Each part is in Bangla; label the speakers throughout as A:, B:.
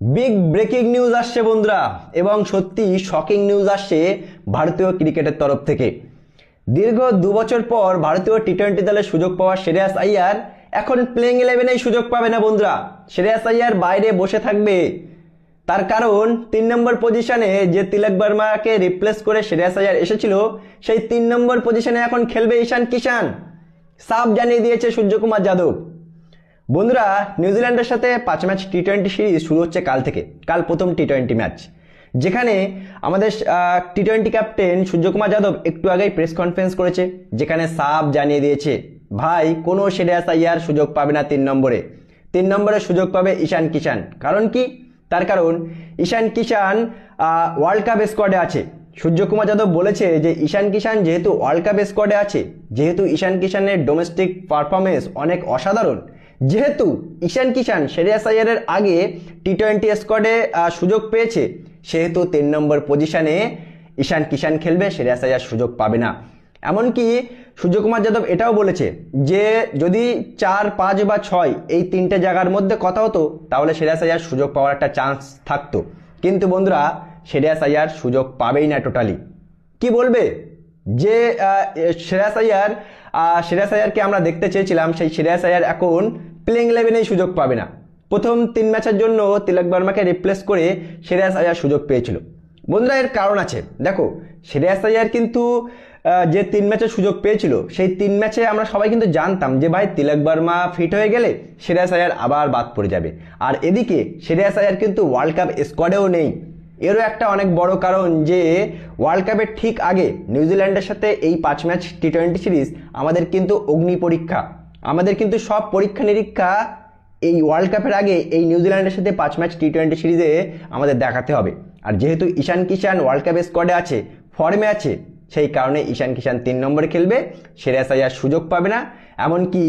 A: বিগ ব্রেকিং নিউজ আসছে বন্ধুরা, এবং সত্যি শকিং নিউজ আসছে ভারতীয় ক্রিকেটের তরফ থেকে। দীর্ঘ 2 বছর পর ভারতীয় টি-20 দলে সুযোগ পাওয়া শ্রেয়াস আইয়ার এখন প্লেইং 11-এই সুযোগ পাবে না বন্ধুরা। শ্রেয়াস আইয়ার বাইরে বসে থাকবে, তার কারণ 3 নম্বর পজিশনে যে তিলক বর্মাকে রিপ্লেস করে শ্রেয়াস আইয়ার এসেছিল, সেই 3 নম্বর পজিশনে এখন খেলবে ঈশান কিষান। সাফ জানিয়ে দিয়েছে সূর্যকুমার যাদব। বন্ধুরা, নিউজিল্যান্ডের সাথে 5 ম্যাচ টি-20 সিরিজ শুরু হচ্ছে কাল থেকে। কাল প্রথম টি-20 ম্যাচ, যেখানে আমাদের টি-20 ক্যাপ্টেন সূর্যকুমার যাদব একটু আগেই প্রেস কনফারেন্স করেছে, যেখানে সাফ জানিয়ে দিয়েছে ভাই কোনো শ্রেয়াস আইয়ার সুযোগ পাবে না 3 নম্বরে। 3 নম্বরে সুযোগ পাবে ঈশান কিষান। কারণ কি? তার কারণ ঈশান কিষান ওয়ার্ল্ড কাপ স্কোয়াডে আছে। সূর্যকুমার যাদব বলেছে যে ঈশান কিষান যেহেতু ওয়ার্ল্ড কাপ স্কোয়াডে আছে, যেহেতু ঈশান কিষানের ডোমেস্টিক পারফরমেন্স অনেক অসাধারণ, যেহেতু ঈশান কিষান শ্রেয়াস আইয়ারের আগে টি-20 স্কোয়াডে সুযোগ পেয়েছে, সেহেতু 3 নম্বর পজিশনে ঈশান কিষান খেলবে, শ্রেয়াস আইয়ার সুযোগ পাবে না। এমনকি সূর্যকুমার যাদব এটাও বলেছে যে যদি 4, 5 বা 6 এই 3টে জায়গার মধ্যে কথা হতো, তাহলে শ্রেয়াস আইয়ার সুযোগ পাওয়ার একটা চান্স থাকতো। কিন্তু বন্ধুরা, শ্রেয়াস আইয়ার সুযোগ পাবেই না টোটালি। কি বলবে যে শ্রেয়াস আইয়ারকে আমরা দেখতে চেয়েছিলাম, সেই শ্রেয়াস আইয়ার এখন প্লেইং 11-এই সুযোগ পাবে না। প্রথম 3 ম্যাচের জন্য তিলক বর্মাকে রিপ্লেস করে শ্রেয়াস আইয়ার সুযোগ পেয়েছিল। বন্ধুরা, এর কারণ আছে। দেখো, শ্রেয়াস আইয়ার কিন্তু যে 3 ম্যাচের সুযোগ পেয়েছিল, সেই 3 ম্যাচে আমরা সবাই কিন্তু জানতাম যে ভাই তিলক বর্মা ফিট হয়ে গেলে শ্রেয়াস আইয়ার আবার বাদ পড়ে যাবে। আর এদিকে শ্রেয়াস আইয়ার কিন্তু ওয়ার্ল্ড কাপ স্কোয়াডেও নেই। এরও একটা অনেক বড় কারণ যে ওয়ার্ল্ড কাপের ঠিক আগে নিউজিল্যান্ডের সাথে এই 5 ম্যাচ টি-20 সিরিজ আমাদের কিন্তু অগ্নি পরীক্ষা। আমাদের কিন্তু সব পরীক্ষা নিরীক্ষা এই ওয়ার্ল্ড কাপের আগে এই নিউজিল্যান্ডের সাথে 5 ম্যাচ টি-20 সিরিজে আমাদের দেখাতে হবে। আর যেহেতু ঈশান কিষান ওয়ার্ল্ড কাপ স্কোয়াডে আছে, ফর্মে আছে, সেই কারণে ঈশান কিষান 3 নম্বরে খেলবে, শ্রেয়াস আইয়ার সুযোগ পাবে না। এমনকি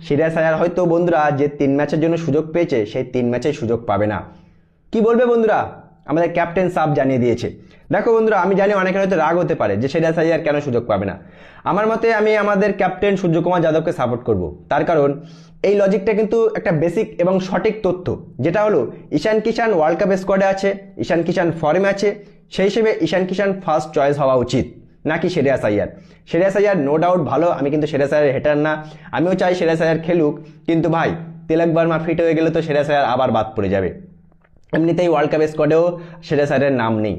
A: শ্রেয়াস আইয়ার হয়তো বন্ধুরা যে 3 ম্যাচের জন্য সুযোগ পেয়েছে, সেই 3 ম্যাচেই সুযোগ পাবে না। কি বলবে বন্ধুরা? আমাদের ক্যাপ্টেন সাফ জানিয়ে দিয়েছে। দেখো বন্ধুরা, আমি জানি অনেকের হয়তো রাগ হতে পারে যে শ্রেয়াস আইয়ার কেন সুযোগ পাবে না। আমার মতে আমি আমাদের ক্যাপ্টেন সূর্যকুমার যাদবকে সাপোর্ট করব। তার কারণ এই লজিকটা কিন্তু একটা বেসিক এবং সঠিক তথ্য, যেটা হলো ঈশান কিষান ওয়ার্ল্ড কাপ স্কোয়াডে আছে, ঈশান কিষান ফর্মে আছে, সেই হিসেবে ঈশান কিষান ফার্স্ট চয়েস হওয়া উচিত, নাকি শ্রেয়াস আইয়ার। শ্রেয়াস আইয়ার নো ডাউট ভালো, আমি কিন্তু শ্রেয়াস আইয়ার হেটার না, আমিও চাই শ্রেয়াস আইয়ার খেলুক। কিন্তু ভাই, তিলক বর্মা ফিট হয়ে গেলে তো শ্রেয়াস আইয়ার আবার বাদ পড়ে যাবে। এমনিতেই ওয়ার্ল্ড কাপ স্কোয়াডেও শ্রেয়াস আইয়ারের নাম নেই।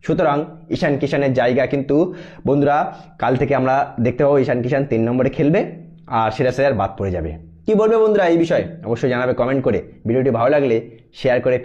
A: সুতরাং ঈশান কিষানের জায়গা কিন্তু বন্ধুরা কাল থেকে আমরা দেখতে পাবো ঈশান কিষান 3 নম্বরে খেলবে, আর শ্রেয়াস আইয়ার বাদ পড়ে যাবে। কি বলবে বন্ধুরা এই বিষয়ে? অবশ্যই জানাবে কমেন্ট করে। ভিডিওটি ভালো লাগলে শেয়ার করে